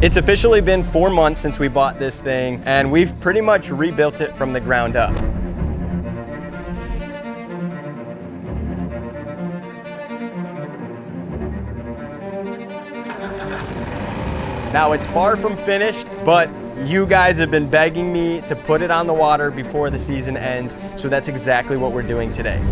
It's officially been 4 months since we bought this thing, and we've pretty much rebuilt it from the ground up. Now it's far from finished, but you guys have been begging me to put it on the water before the season ends, so that's exactly what we're doing today.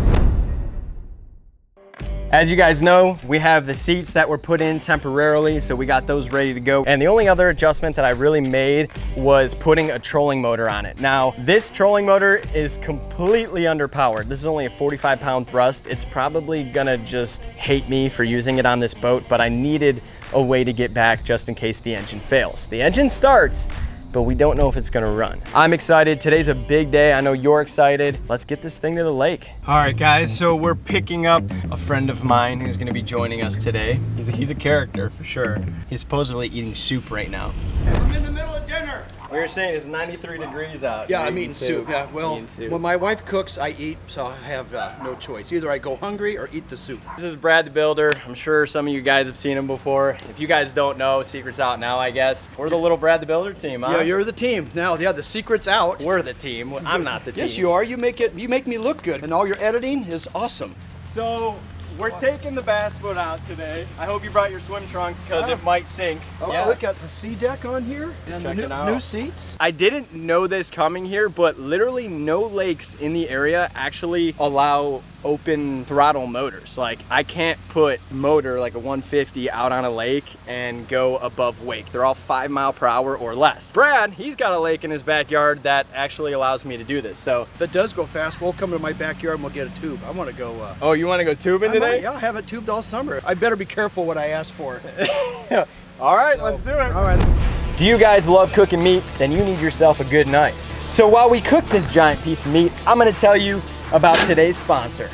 As you guys know, we have the seats that were put in temporarily, so we got those ready to go. And the only other adjustment that I really made was putting a trolling motor on it. Now, this trolling motor is completely underpowered. This is only a 45-pound thrust. It's probably gonna just hate me for using it on this boat, but I needed a way to get back just in case the engine fails. The engine starts, but we don't know if it's gonna run. I'm excited. Today's a big day. I know you're excited. Let's get this thing to the lake. All right, guys, so we're picking up a friend of mine who's gonna be joining us today. He's a character for sure. He's supposedly eating soup right now. I'm in the middle of dinner. We were saying it's 93 degrees out. Yeah, I'm eating soup. Yeah, well, when my wife cooks, I eat, so I have no choice. Either I go hungry or eat the soup. This is Brad the Builder. I'm sure some of you guys have seen him before. If you guys don't know, secret's out now, I guess. We're the little Brad the Builder team, huh? Yeah, you're the team. Now, yeah, the secret's out. We're the team. I'm not the team. Yes, you are. You make me look good, and all your editing is awesome. So, we're taking the bass boat out today. I hope you brought your swim trunks because it might sink. Oh, yeah. Look at the sea deck on here and the new seats. I didn't know this coming here, but literally no lakes in the area actually allow open throttle motors. Like, I can't put motor like a 150 out on a lake and go above wake. They're all 5 miles per hour or less. Brad, he's got a lake in his backyard that actually allows me to do this. So if it does go fast, we'll come to my backyard and we'll get a tube. I want to go. Oh, you want to go tubing today? Yeah, I have it tubed all summer. I better be careful what I ask for. All right, let's do it. All right. Do you guys love cooking meat? Then you need yourself a good knife. So while we cook this giant piece of meat, I'm gonna tell you about today's sponsor.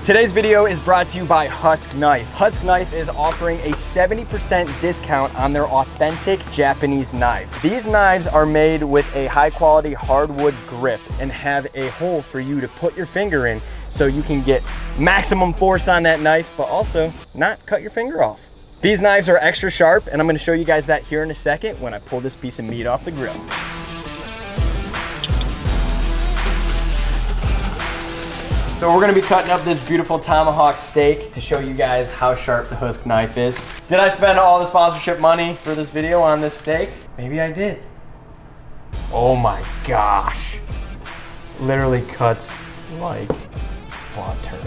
Today's video is brought to you by Husk Knife. Husk Knife is offering a 70% discount on their authentic Japanese knives. These knives are made with a high quality hardwood grip and have a hole for you to put your finger in so you can get maximum force on that knife, but also not cut your finger off. These knives are extra sharp, and I'm gonna show you guys that here in a second when I pull this piece of meat off the grill. So we're gonna be cutting up this beautiful tomahawk steak to show you guys how sharp the Husk knife is. Did I spend all the sponsorship money for this video on this steak? Maybe I did. Oh my gosh. Literally cuts like butter.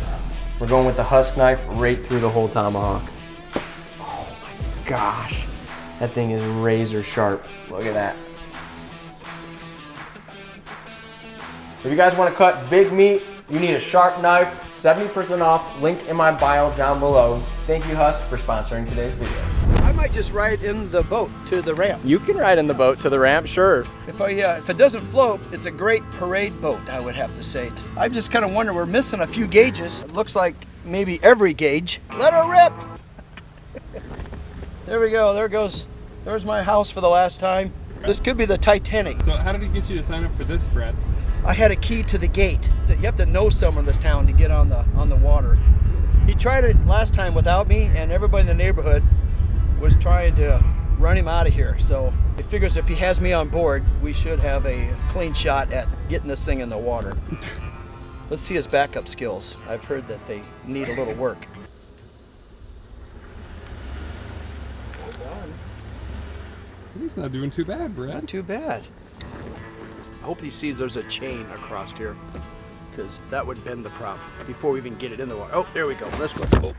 We're going with the Husk knife right through the whole tomahawk. Oh my gosh. That thing is razor sharp. Look at that. If you guys want to cut big meat, you need a sharp knife. 70% off, link in my bio down below. Thank you, Husk, for sponsoring today's video. I might just ride in the boat to the ramp. You can ride in the boat to the ramp, sure. If it doesn't float, it's a great parade boat, I would have to say. I just kind of wonder, we're missing a few gauges. It looks like maybe every gauge. Let her rip! There we go, there's my house for the last time. This could be the Titanic. So how did he get you to sign up for this, Brad? I had a key to the gate. You have to know someone in this town to get on the water. He tried it last time without me, and everybody in the neighborhood was trying to run him out of here. So it figures if he has me on board, we should have a clean shot at getting this thing in the water. Let's see his backup skills. I've heard that they need a little work. He's not doing too bad, Brad. Not too bad. I hope he sees there's a chain across here, because that would bend the prop before we even get it in the water. Oh, there we go. Let's go. Oh.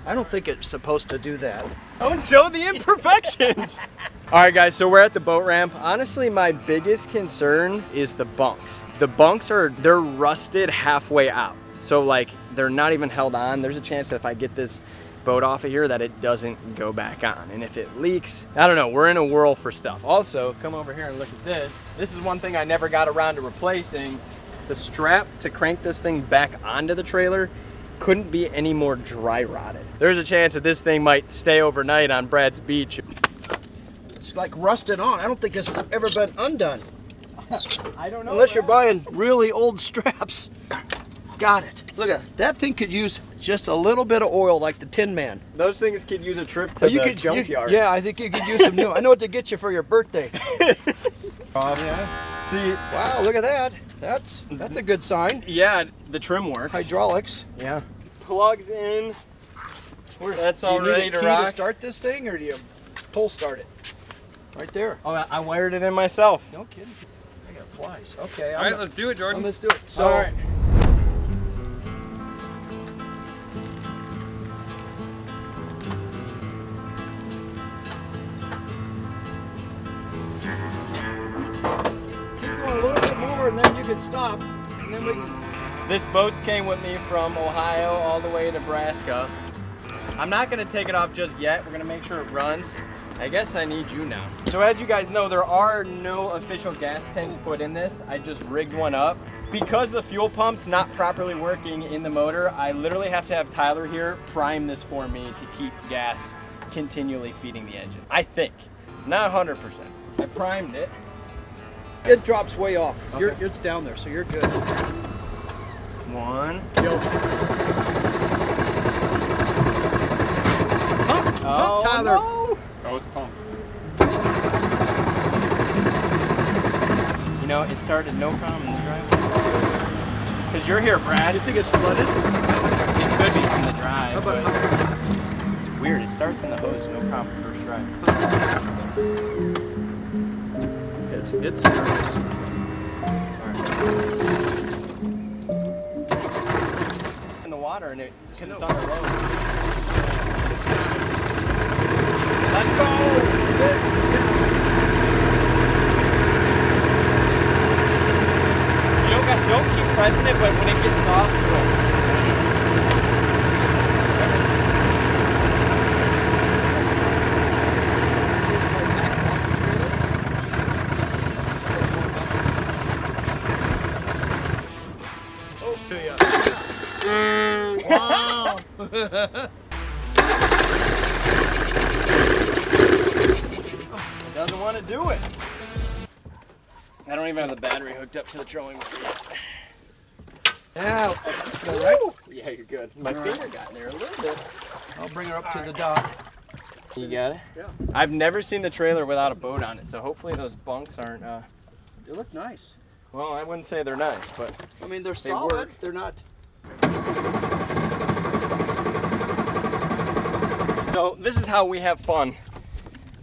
I don't think it's supposed to do that. Don't show the imperfections. All right, guys, so we're at the boat ramp. Honestly, my biggest concern is the bunks. The bunks they're rusted halfway out. So like, they're not even held on. There's a chance that if I get this boat off of here that it doesn't go back on. And if it leaks, I don't know, we're in a whirl for stuff. Also, come over here and look at this. This is one thing I never got around to replacing. The strap to crank this thing back onto the trailer couldn't be any more dry rotted. There's a chance that this thing might stay overnight on Brad's beach. It's like rusted on. I don't think it's ever been undone. I don't know. Unless you're buying really old straps. Got it. Look at that thing could use just a little bit of oil like the Tin Man. Those things could use a trip to the junkyard. Yeah, I think you could use some new. I know what to get you for your birthday. Yeah. See, wow, look at that. That's a good sign. yeah, the trim works. Hydraulics. Yeah. Plugs in. That's all Do you ready need to a key rock. to start this thing, or do you pull start it? Right there. Oh, I wired it in myself. No kidding. I got flies. Okay. All right, let's do it, Jordan. Let's do it. So, All right. keep going a little bit more, and then you can stop, and then we can. This boats came with me from Ohio all the way to Nebraska. I'm not gonna take it off just yet. We're gonna make sure it runs. I guess I need you now. So as you guys know, there are no official gas tanks put in this. I just rigged one up. Because the fuel pump's not properly working in the motor, I literally have to have Tyler here prime this for me to keep gas continually feeding the engine. I think, not 100%. I primed it. It drops way off. Okay. It's down there, so you're good. One. Yo. Pump, pump, Tyler. No. Oh, it's pumped. You know, it started no problem in the driveway. It's because you're here, Brad. You think it's flooded? It could be from the How drive, about but it's weird. It starts in the hose, no problem first drive. it's serious. In the water, and because it's on the road. Let's go! Don't keep pressing it, but when it gets soft, roll. Wow. It doesn't want to do it. I don't even have the battery hooked up to the trolling motor yet. Now, all right. Yeah, you're good. My finger got in there a little bit. I'll bring her up to the dock. You got it? Yeah. I've never seen the trailer without a boat on it, so hopefully those bunks aren't, They look nice. well, I wouldn't say they're nice, but I mean, they're They solid. work. They're not. So this is how we have fun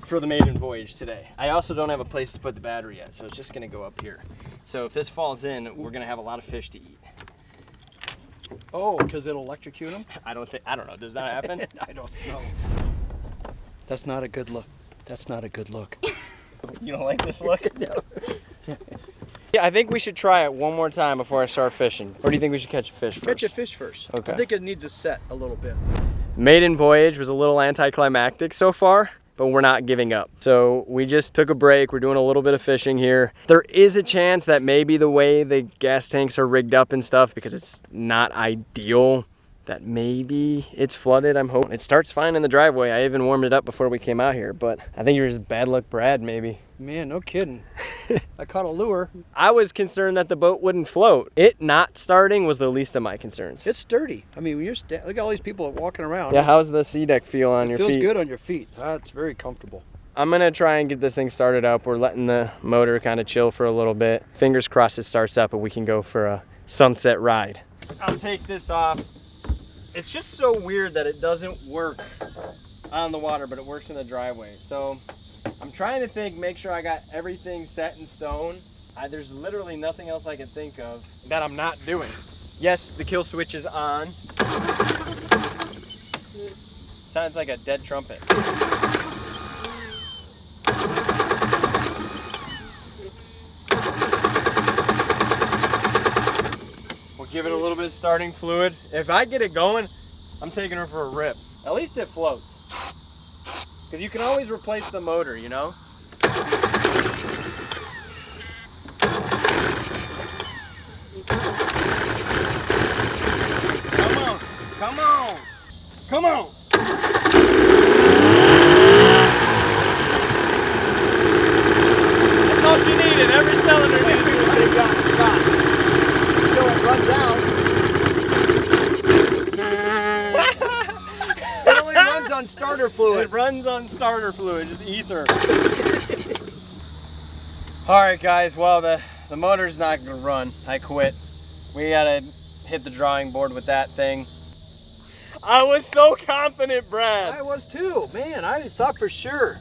for the maiden voyage today. I also don't have a place to put the battery yet, so it's just gonna go up here. So if this falls in, we're gonna have a lot of fish to eat. Oh, because it'll electrocute them? I don't know, does that happen? I don't know. That's not a good look. That's not a good look. You don't like this look? No. Yeah, I think we should try it one more time before I start fishing. Or do you think we should catch a fish first? Catch a fish first. Okay. I think it needs a set a little bit. Maiden voyage was a little anticlimactic so far, but we're not giving up. So we just took a break. We're doing a little bit of fishing here. There is a chance that maybe the way the gas tanks are rigged up and stuff, because it's not ideal, that maybe it's flooded. I'm hoping. It starts fine in the driveway. I even warmed it up before we came out here, but I think you're just bad luck Brad, maybe. Man, no kidding. I caught a lure. I was concerned that the boat wouldn't float. It not starting was the least of my concerns. It's sturdy. I mean, when you're look at all these people walking around. Yeah, how's the sea deck feel on it your feels feet? good on your feet. It's very comfortable. I'm gonna try and get this thing started up. We're letting the motor kind of chill for a little bit. Fingers crossed it starts up and we can go for a sunset ride. I'll take this off. It's just so weird that it doesn't work on the water, but it works in the driveway. So I'm trying to think, make sure I got everything set in stone. There's literally nothing else I can think of that I'm not doing. Yes, the kill switch is on. Sounds like a dead trumpet. We'll give it a little bit of starting fluid. If I get it going, I'm taking her for a rip. At least it floats. Because you can always replace the motor, you know? Come on, come on, come on. That's all she needed. Every cylinder needs it. Until it runs out. runs on starter fluid, just ether. All right, guys, well, the motor's not gonna run. I quit. We gotta hit the drawing board with that thing. I was so confident, Brad. I was too, man. I thought for sure.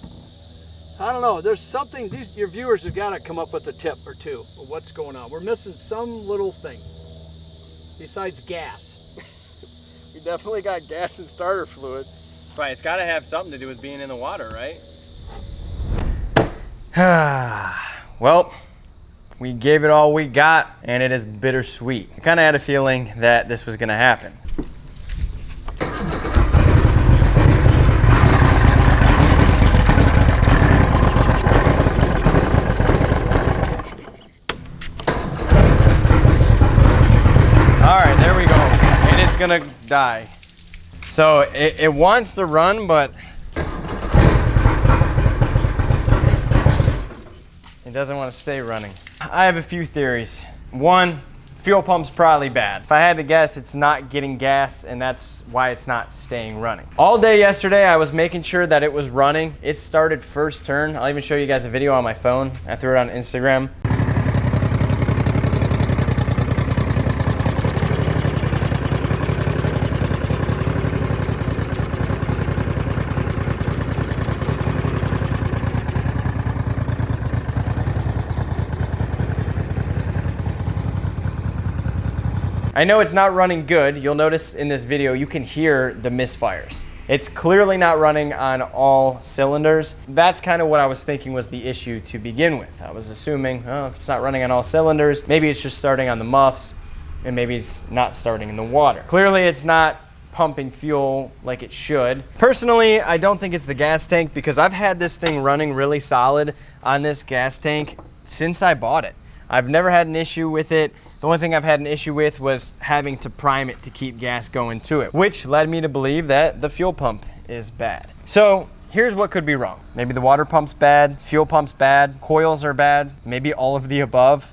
I don't know. There's something. Your viewers have got to come up with a tip or two of what's going on. We're missing some little thing besides gas. We definitely got gas and starter fluid. Right, it's got to have something to do with being in the water, right? Well, we gave it all we got, and it is bittersweet. I kind of had a feeling that this was going to happen. Gonna die. So it wants to run, but it doesn't want to stay running. I have a few theories. One, fuel pump's probably bad. If I had to guess, it's not getting gas, and that's why it's not staying running. All day yesterday, I was making sure that it was running. It started first turn. I'll even show you guys a video on my phone. I threw it on Instagram. I know it's not running good. You'll notice in this video, you can hear the misfires. It's clearly not running on all cylinders. That's kind of what I was thinking was the issue to begin with. I was assuming, oh, if it's not running on all cylinders, maybe it's just starting on the muffs, and maybe it's not starting in the water. Clearly, it's not pumping fuel like it should. Personally, I don't think it's the gas tank because I've had this thing running really solid on this gas tank since I bought it. I've never had an issue with it. The only thing I've had an issue with was having to prime it to keep gas going to it, which led me to believe that the fuel pump is bad. So here's what could be wrong. Maybe the water pump's bad, fuel pump's bad, coils are bad, maybe all of the above.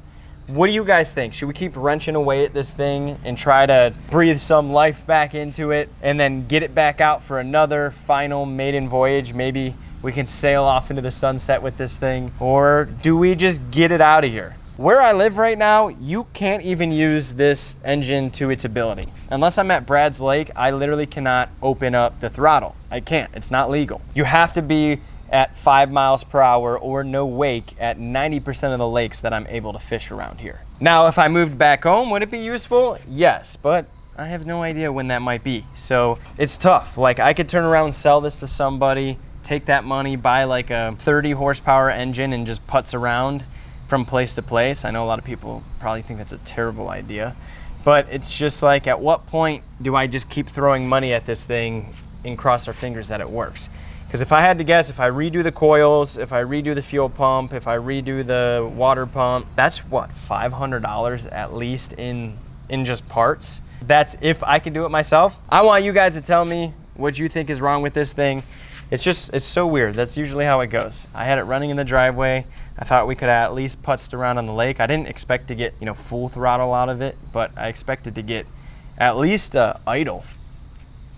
What do you guys think? Should we keep wrenching away at this thing and try to breathe some life back into it and then get it back out for another final maiden voyage? Maybe we can sail off into the sunset with this thing, or do we just get it out of here? Where I live right now, you can't even use this engine to its ability. Unless I'm at Brad's Lake, I literally cannot open up the throttle. I can't, it's not legal. You have to be at 5 miles per hour or no wake at 90% of the lakes that I'm able to fish around here. Now, if I moved back home, would it be useful? Yes, but I have no idea when that might be. So it's tough. Like, I could turn around and sell this to somebody, take that money, buy like a 30 horsepower engine and just putz around from place to place. I know a lot of people probably think that's a terrible idea, but it's just like, at what point do I just keep throwing money at this thing and cross our fingers that it works? Because if I had to guess, if I redo the coils, if I redo the fuel pump, if I redo the water pump, that's what, $500 at least in just parts? That's if I can do it myself. I want you guys to tell me what you think is wrong with this thing. It's so weird. That's usually how it goes. I had it running in the driveway. I thought we could have at least putzed around on the lake. I didn't expect to get, full throttle out of it, but I expected to get at least idle.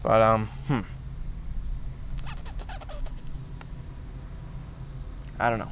But, I don't know.